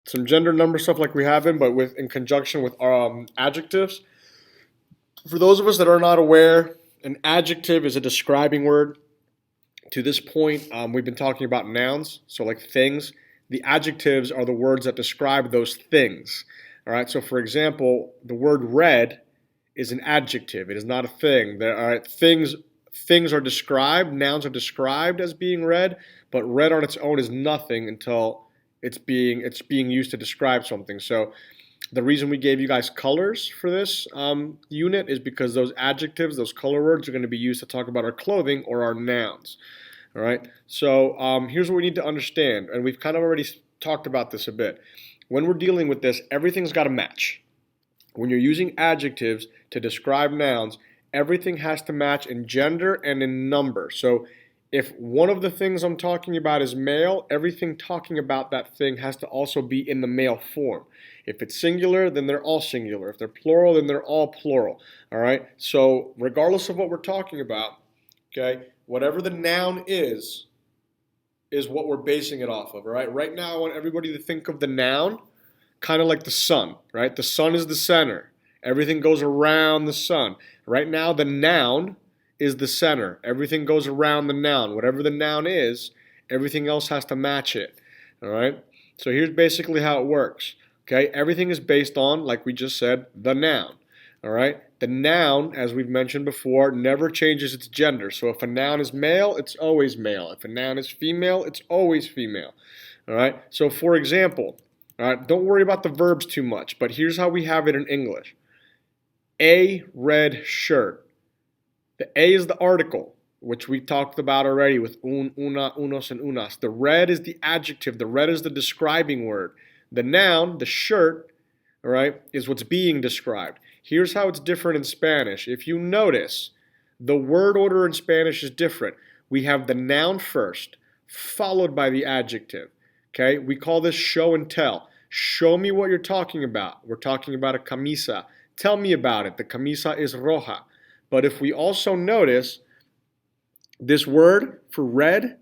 some gender number stuff like we have been, but with in conjunction with adjectives. For those of us that are not aware, an adjective is a describing word. To this point, we've been talking about nouns, so like things. The adjectives are the words that describe those things. All right. So, for example, the word red is an adjective. It is not a thing. There are things are described. Nouns are described as being red, but red on its own is nothing until it's being used to describe something. So the reason we gave you guys colors for this unit is because those adjectives, those color words, are going to be used to talk about our clothing or our nouns. All right. So here's what we need to understand, and we've kind of already talked about this a bit. When we're dealing with this, everything's got to match. When you're using adjectives to describe nouns, everything has to match in gender and in number. So if one of the things I'm talking about is male, everything talking about that thing has to also be in the male form. If it's singular, then they're all singular. If they're plural, then they're all plural. All right? So regardless of what we're talking about, okay, whatever the noun is what we're basing it off of. All right? Right now, I want everybody to think of the noun kind of like the sun, right? The sun is the center. Everything goes around the sun. Right now, the noun is the center. Everything goes around the noun. Whatever the noun is, everything else has to match it. All right? So here's basically how it works. Okay? Everything is based on, like we just said, the noun. All right? The noun, as we've mentioned before, never changes its gender. So if a noun is male, it's always male. If a noun is female, it's always female. All right? So for example, all right, don't worry about the verbs too much, but here's how we have it in English. A red shirt. The A is the article, which we talked about already with una, unos, and unas. The red is the adjective. The red is the describing word. The noun, the shirt, all right, is what's being described. Here's how it's different in Spanish. If you notice, the word order in Spanish is different. We have the noun first, followed by the adjective. Okay, we call this show and tell. Show me what you're talking about. We're talking about a camisa. Tell me about it. The camisa is roja. But if we also notice, this word for red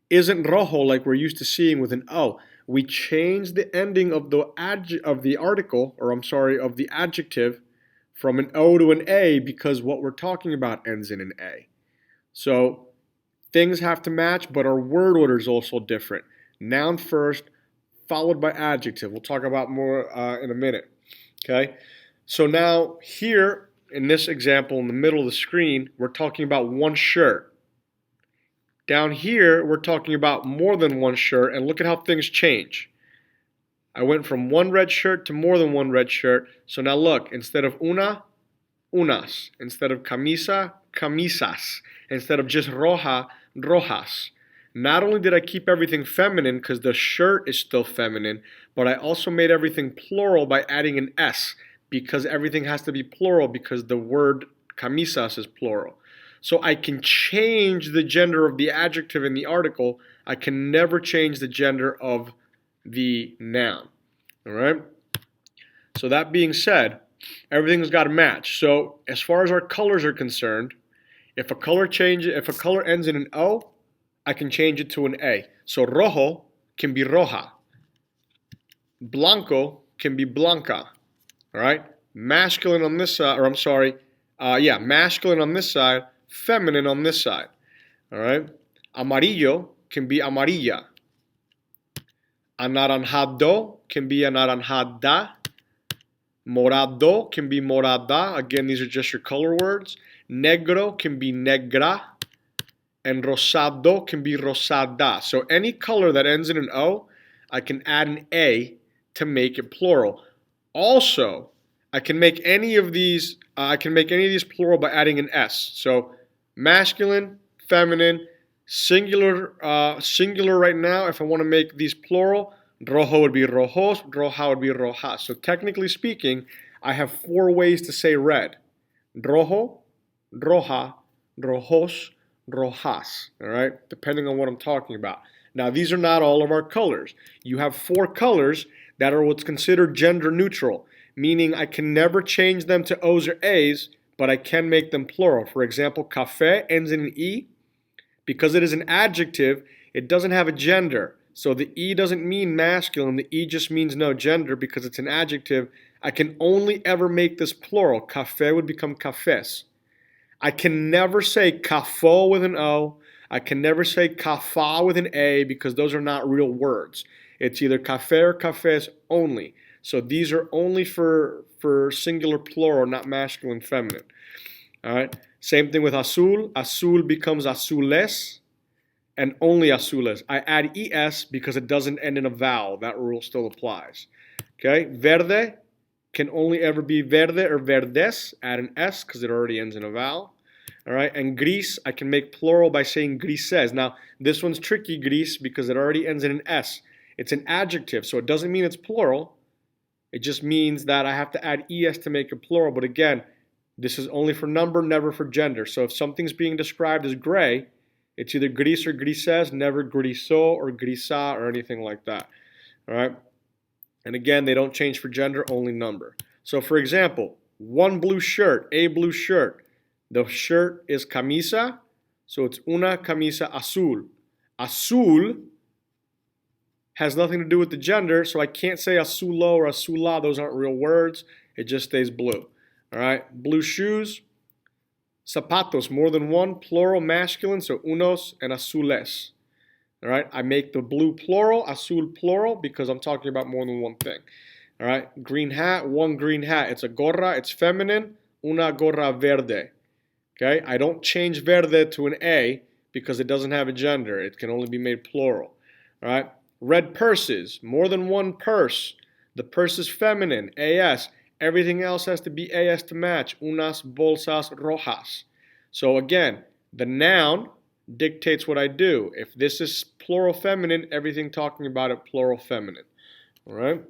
isn't rojo like we're used to seeing with an O. We changed the ending of the article, or I'm sorry, of the adjective from an O to an A because what we're talking about ends in an A. So things have to match, but our word order is also different. Noun first, followed by adjective. We'll talk about more in a minute. Okay? So now here in this example in the middle of the screen, we're talking about one shirt. Down here, we're talking about more than one shirt, and look at how things change. I went from one red shirt to more than one red shirt. So now look, instead of una, unas. Instead of camisa, camisas. Instead of just roja, rojas. Not only did I keep everything feminine because the shirt is still feminine, but I also made everything plural by adding an S because everything has to be plural because the word camisas is plural. So I can change the gender of the adjective in the article. I can never change the gender of the noun. All right? So that being said, everything's got to match. So as far as our colors are concerned, if a color ends in an O, I can change it to an A. So rojo can be roja. Blanco can be blanca. All right? Masculine on this side, masculine on this side, feminine on this side. All right? Amarillo can be amarilla. Anaranjado can be anaranjada. Morado can be morada. Again, these are just your color words. Negro can be negra. And rosado can be rosada. So any color that ends in an O, I can add an A to make it plural. Also, I can make any of these plural by adding an S. So masculine, feminine, singular right now. If I want to make these plural, rojo would be rojos, roja would be rojas. So technically speaking, I have 4 ways to say red. Rojo, roja, rojos, rojas, all right, depending on what I'm talking about. Now, these are not all of our colors. You have 4 colors that are what's considered gender neutral, meaning I can never change them to O's or A's, but I can make them plural. For example, café ends in an E. Because it is an adjective, it doesn't have a gender. So the E doesn't mean masculine. The E just means no gender because it's an adjective. I can only ever make this plural. Café would become cafés. I can never say kafo with an O. I can never say kafa with an A because those are not real words. It's either café or cafés only. So these are only for singular plural, not masculine, feminine. All right. Same thing with azul. Azul becomes azules and only azules. I add es because it doesn't end in a vowel. That rule still applies. Okay. Verde can only ever be verde or verdes. Add an s because it already ends in a vowel. All right. And gris, I can make plural by saying grises. Now, this one's tricky, gris, because it already ends in an s. It's an adjective, so it doesn't mean it's plural. It just means that I have to add es to make it plural. But again, this is only for number, never for gender. So if something's being described as gray, it's either gris or grises, never griso or grisa or anything like that. All right. And again, they don't change for gender, only number. So for example, one blue shirt, a blue shirt. The shirt is camisa, so it's una camisa azul. Azul has nothing to do with the gender, so I can't say azulo or azula. Those aren't real words. It just stays blue. All right, blue shoes, zapatos, more than one, plural, masculine, so unos and azules. All right, I make the blue plural, azul plural, because I'm talking about more than one thing. All right, green hat, one green hat. It's a gorra, it's feminine, una gorra verde. Okay, I don't change verde to an A because it doesn't have a gender. It can only be made plural. All right, red purses, more than one purse. The purse is feminine, AS. Everything else has to be AS to match. Unas bolsas rojas. So again, the noun dictates what I do. If this is plural feminine, everything talking about it plural feminine. All right.